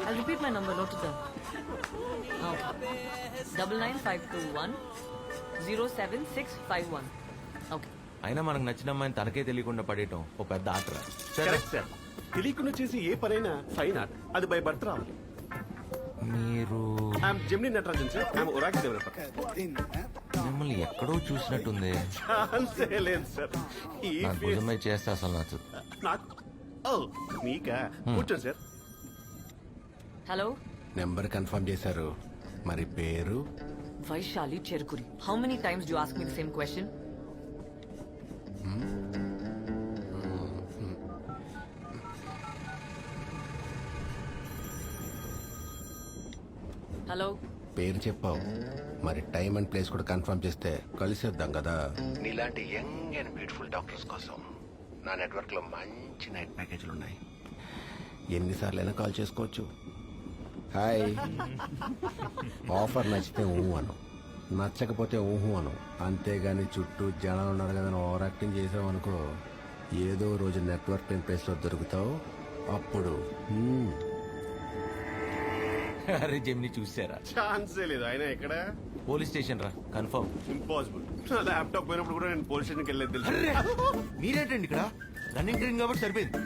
I'll repeat my number, note it down. 99521 07651. Okay. అయినా మనకు నచ్చిన అమ్మాయిని తనకే తెలియకుండా పడేయటం ఓ పెద్ద ఆటరా. Correct sir. తెలియకుండా చేసి ఏ పనైనా ఫైన్ ఆర్ట్, అది బై బర్త్ రావాలి. మీరు I'm Gemini Natarajan sir. I'm ఒరాక్ developer. మిమ్మల్ని ఎక్కడో చూసినట్టుంది. ఛాన్సే లేదు సార్. ఈ నాకు ఫేస్ భుజమై చేస్తే అసలు నచ్చదు. నాకు ఓ మీకా కూర్చోండి సార్. Hello? నెంబర్ కన్ఫర్మ్ చేశారు, మరి పేరు? Vaishali Cherkuri. How many times do you ask me the same question? Hello? పేరు చెప్పావు, మరి టైం అండ్ ప్లేస్ కూడా కన్ఫర్మ్ చేస్తే కలిసేద్దాం కదా. నీలాంటి యంగ్ అండ్ బ్యూటిఫుల్ డాక్టర్స్ కోసం నా నెట్వర్క్ లో మంచి నైట్ ప్యాకేజీలు ఉన్నాయి. ఎన్నిసార్లు అయినా కాల్ చేసుకోవచ్చు. హాయ్. ఆఫర్ నచ్చితే ఊహు అను, నచ్చకపోతే ఊహు అను. అంతేగాని చుట్టూ జనాలు ఉన్నారు కదా ఓవర్ యాక్టింగ్ చేసావు అనుకో, ఏదో రోజు నెట్వర్క్ లేని ప్లేస్ లో దొరుకుతావు. అప్పుడు అరే జెమిని చూసారా? ఛాన్సే లేదు. ఆయన ఎక్కడ? పోలీస్ స్టేషన్ రా, కన్ఫర్మ్. ఇంపాసిబుల్. నా ల్యాప్టాప్ పోయినప్పుడు కూడా నేను పోలీస్ స్టేషన్కి వెళ్ళేది తెలుసు. మీరేంటండి ఇక్కడ? రన్నింగ్ ట్రైన్ కాబట్టి సరిపోయింది.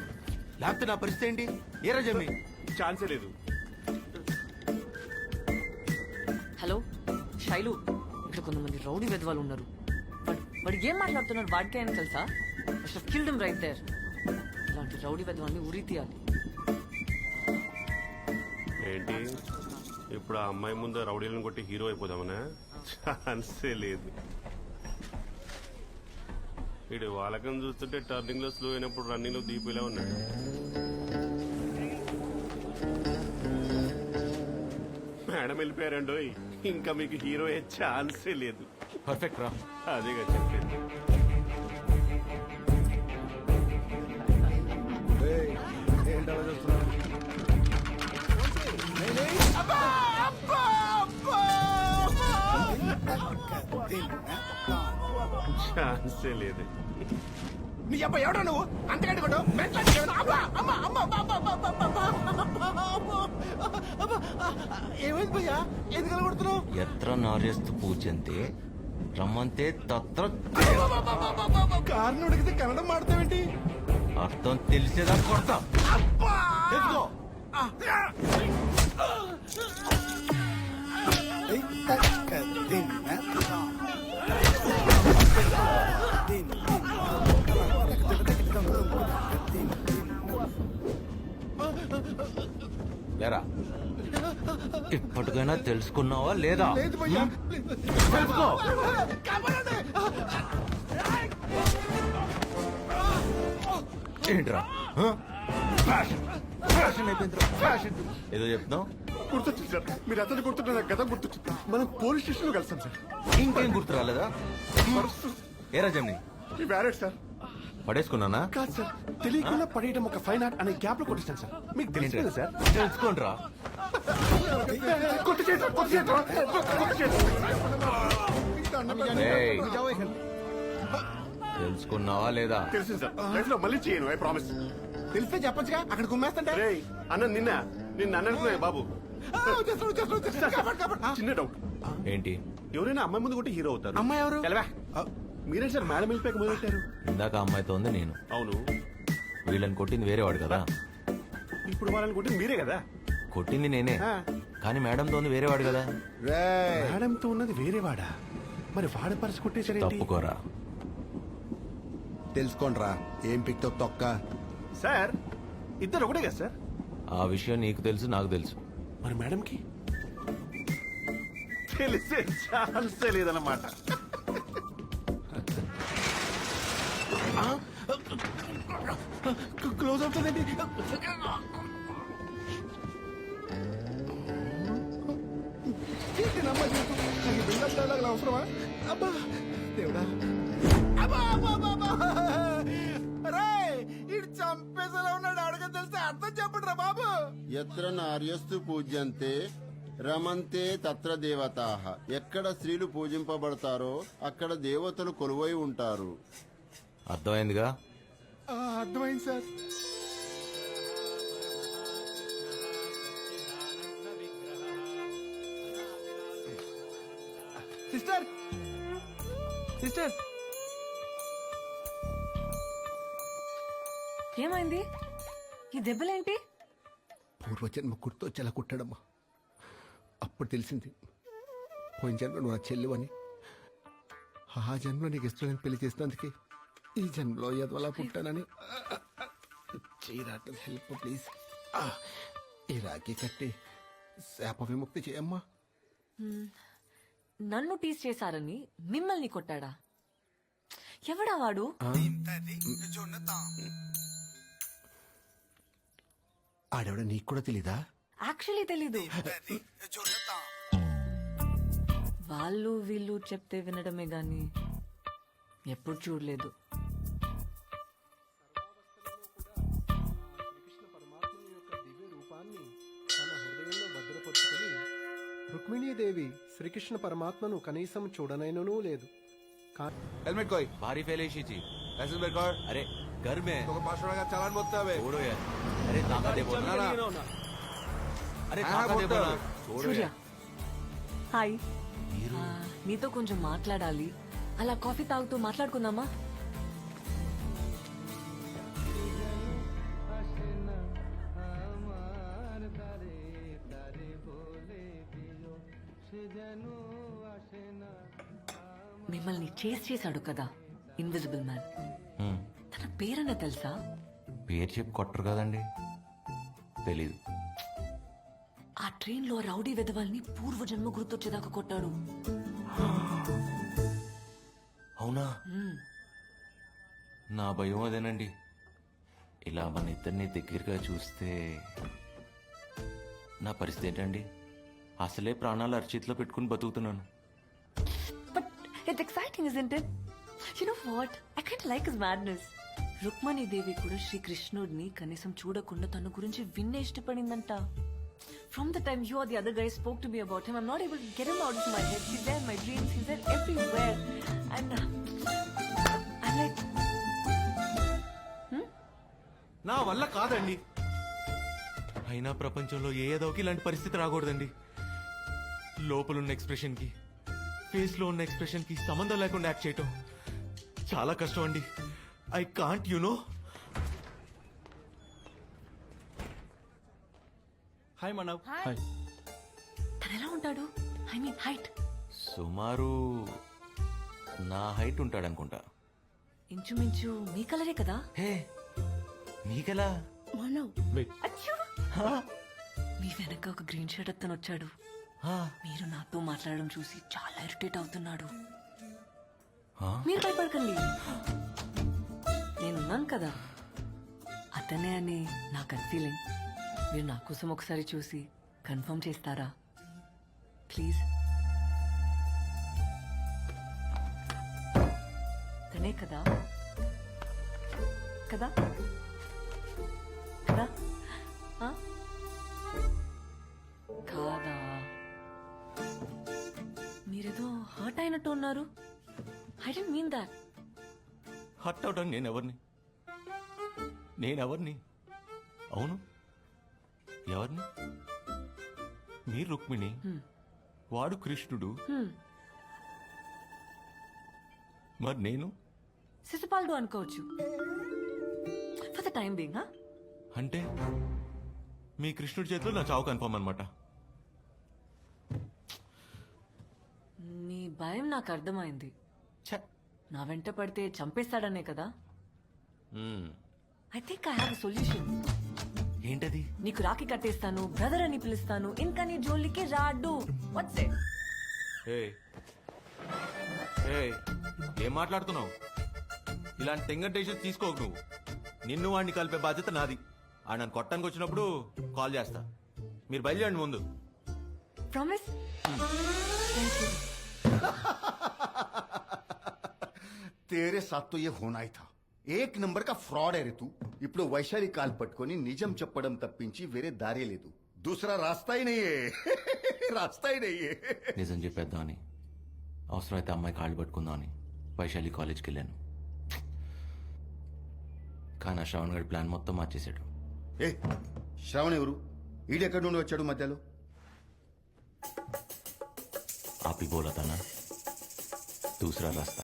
లేకపోతే నా పరిస్థితి ఏంటి? ఏరా జెమిని? ఛాన్సే లేదు. హలో శైలు, ఇక్కడ కొంతమంది రౌడీ వెధవాలు ఉన్నారు. వాడు ఏం మాట్లాడుతున్నారు వాడికే అని తెలుసా? Killed him right there. ఇలాంటి రౌడీ వెధవాన్ని ఉరి తీయాలి. ఏంటి ఇప్పుడు ఆ అమ్మాయి ముందు రౌడీలను కొట్టి హీరో అయిపోదామనా? ఛాన్సే లేదు. ఇటు వాళ్ళకం చూస్తుంటే టర్నింగ్ లో స్లో అయినప్పుడు రన్నింగ్ లో దీపిలా ఉన్నాడు. మేడం వెళ్ళిపోయారండో, ఇంకా మీకు హీరో అయ్యే ఛాన్సే లేదు. పర్ఫెక్ట్ రా. అదేగా చెప్పలేదు. ఛాన్సే లేదు. నీ అబ్బాయి ఎవడో నువ్వు అంతకంటే ఏమైంది భయ్యా? ఎందుకు కొడుతున్నావు? ఎత్ర నార్యస్తు పూజంతే రమ్మంతే తత్ర. కారుని ఉడికితే కన్నడం మాడతావేంటి? అర్థం తెలిసేదా కొడతా. తెలుసుకో. లేరా, ఇప్పటికైనా తెలుసుకున్నావా లేదా? తెలుసుకో. ఏంట్రా ఫ్యాషన్ అయిపోయిందిరా, ఫ్యాషన్ ఏదో చెప్తాం. గుర్తొచ్చింది సార్. మీరు అతను గుర్తుంటే నాకు గతం గుర్తొచ్చింది. మనం పోలీస్ స్టేషన్ లో కలిసాం సార్. ఇంకేం గుర్తు రాలేదా? ఏరా జమ్ని ఈ వ్యారెట్ సార్. పడేసుకున్నానా? కాదు సార్, తెలియకుండా పడేయడం ఒక ఫైన్ ఆర్ట్ అనే గ్యాప్ లో కొట్టిస్తాను సార్. మీకు తెలియదు సార్. తెలుసుకోండిరా. ఏయ్, తెలుసుకున్నావా లేదా? తెలిసింది సార్. లైఫ్ లో మళ్ళీ చేయను, ఐ ప్రామిస్. తెలిస్తే చెప్పొచ్చుగా, అక్కడ గుమ్మేస్తంటే. రేయ్ అన్న నిన్న అనుకున్నా బాబు. చిన్న డౌట్. ఏంటి? ఎవరైనా అమ్మాయి ముందు కొట్టి హీరో అవుతారు. అమ్మాయి ఎవరు? తెలవా? మీరే సార్ మేడం వెళ్ళిపోయాక మొదలు పెట్టారు. ఇందాక అమ్మాయితో ఉంది నేను. అవును. వీళ్ళని కొట్టింది వేరేవాడు కదా. ఇప్పుడు వాళ్ళని కొట్టి మీరే కదా. కొట్టింది నేనే, కానీ మేడంతో ఉంది వేరేవాడు కదా. మేడంతో ఉన్నది వేరేవాడా? మరి వాడ పరిచి కొట్టేసారు. తప్పుకోరా. తెలుసుకోండిరా, ఏం పిక్తో తొక్క. సార్ ఇద్దరు ఒకటే కదా సార్? ఆ విషయం నీకు తెలుసు, నాకు తెలుసు. మరి మేడంకి తెలిసే ఛాన్సే లేదన్నమాట. క్లోజ్ అవుతుందండి. అవసరమా? అబ్బా దేవుడా, ఇటు చంపేసేలా ఉన్నాడు. అడగ తెలిస్తే అర్థం చెప్పండి రా బాబు. ఎత్ర నార్యస్తు పూజ్యంతే రమంతే తత్ర దేవతాః. ఎక్కడ స్త్రీలు పూజింపబడతారో అక్కడ దేవతలు కొలువై ఉంటారు. అర్థమైందిగా? అర్థమైంది సార్. సిస్టర్ సిస్టర్ ఏమైంది? ఈ దెబ్బలేంటి? పూర్వజన్మ గుర్తొచ్చేలా కుట్టాడమ్మా. అప్పుడు తెలిసింది పోయిన జన్మ నువ్వు నా చెల్లివని. ఆ జన్మలో నీకు ఇష్టం పెళ్లి చేసినందుకే ఈ జన్మలో ఎదవలా పుట్టానని. చీరాట హెల్ప్ ప్లీజ్. ఈ రాఖీ కట్టి శాప విముక్తి చేయమ్మా. నన్ను టీస్ చేశారని మిమ్మల్ని కొట్టాడా? ఎవడా వాడు? ఆడవిడ నీకు కూడా తెలీదా? యాక్చువల్లీ తెలీదు. వాళ్ళు వీళ్ళు చెప్తే వినడమే గాని ఎప్పుడు చూడలేదు. రుక్మిణీదేవి శ్రీకృష్ణ పరమాత్మను కనీసం చూడనైననూ లేదు. हेलमेट कोई भारी फैलेशी थी लाइसेंस मेरे को अरे घर में तो 500 का चालान बोलता है छोड़ो यार अरे ताकत दे बोलना ना अरे ताकत दे बोलना छोड़ो సూర్య यार హాయ్. నీతో కొంచెం మాట్లాడాలి. అలా కాఫీ తాగుతూ మాట్లాడుకుందామా? మిమ్మల్ని చేస్ చేశాడు కదా ఇన్విజిబుల్ మ్యాన్. తన పేరన్న తెలుసా? పేరు చెప్పి కొట్టరు కదండి తెలీదు ఆ ట్రైన్ లో రౌడీ వెధవాల్ని పూర్వజన్మ గుర్తొచ్చేదాకా కొట్టాడు. అవునా నా భయం అదేనండి. ఇలా మన ఇద్దరిని దగ్గరగా చూస్తే నా పరిస్థితి ఏంటండి? అసలే ప్రాణాలు అరచేతిలో పెట్టుకుని బతుకుతున్నాను. But it's exciting, isn't it? You know what? I kind of like his madness. Rukmini దేవి కూడా శ్రీకృష్ణుడిని కనీసం చూడకుండా తన గురించి విన్నే ఇష్టపడిందంట. From the time you or the other guy spoke to me about him, I'm not able to get him out of my head. He's there in my dreams. He's there everywhere. And I'm like, నా వల్ల కాదండి. అయినా ప్రపంచంలో ఏ ఏదోకి ఇలాంటి పరిస్థితి రాకూడదండి. లోపలున్న expression కి face లో ఉన్న ఎక్స్ప్రెషన్ కి సంబంధం లేకుండా యాక్ట్ చేయటం చాలా కష్టం అండి. I can't know. Hi Manav. తను ఎలా ఉంటాడు? I mean height. సుమారు నా హైట్ ఉంటాడనుకుంటా. ఇంచుమించు మీ కలరే కదా? హే నీకెలా? అచ్చో! మీ వెనక ఒక గ్రీన్ షర్ట్ అతను వచ్చాడు. మీరు నాతో మాట్లాడడం చూసి చాలా ఇరిటేట్ అవుతున్నాడు. మీరు భయపడకండి, నేనున్నాను కదా. అతనే అని నా గట్ ఫీలింగ్. మీరు నా కోసం ఒకసారి చూసి కన్ఫర్మ్ చేస్తారా ప్లీజ్? తనే కదా కదా కదా? ఆ? కాదా? మీరేదో హర్ట్ అయినట్టు ఉన్నారు. I don't mean that. Hurt అవడానికి నేనెవరిని? అవును ఎవరిని? మీరు రుక్మిణి, వాడు కృష్ణుడు, మరి నేను శిశుపాలుడు అనుకోవచ్చు ఫర్ ద టైం బీయింగ్. అంటే మీ కృష్ణుడి చేతిలో నా చావు కన్ఫర్మ్ అనమాట. నీ భయం నాకు అర్థమైంది. నా వెంట పడితే చంపేస్తాడనే కదా. I think I have solution. ఏంటది? నీకు రాఖీ కట్టేస్తాను, బ్రదర్ అని పిలుస్తాను, ఇంకా నీ జోలికి రాడు. What's it? ఏం మాట్లాడుతున్నావు? ఇలాంటి తెంగర్ డెసిషన్ తీసుకోకు నువ్వు. నిన్ను వాడిని కలిపే బాధ్యత నాది. ఆ నన్ను కొట్టడానికి వచ్చినప్పుడు కాల్ చేస్తా. మీరు బయలుదేరండి ముందు. ప్రామిస్? Thank you. तेरे साथ तो ये होना ही था. एक नंबर का फ्रॉड है रे तू. ఇప్పుడు వైశాలి కాల్ పట్టుకొని నిజం చెప్పడం తప్పించి వేరే దారే లేదు. दूसरा रास्ता ही नहीं है. रास्ता ही नहीं है. నిజం చెప్పేద్దామని, అవసరమైతే అమ్మాయి కాళ్ళు పట్టుకుందామని వైశాలి కాలేజ్కి వెళ్ళాను. కానీ ఆ శ్రవణ్ గడి ప్లాన్ మొత్తం మార్చేశాడు. ఏ శ్రావణ్ ఎవరు? ఈడెక్కడి నుండి వచ్చాడు మధ్యలో? ఆపి బోలతానా? దూసరా రాస్తా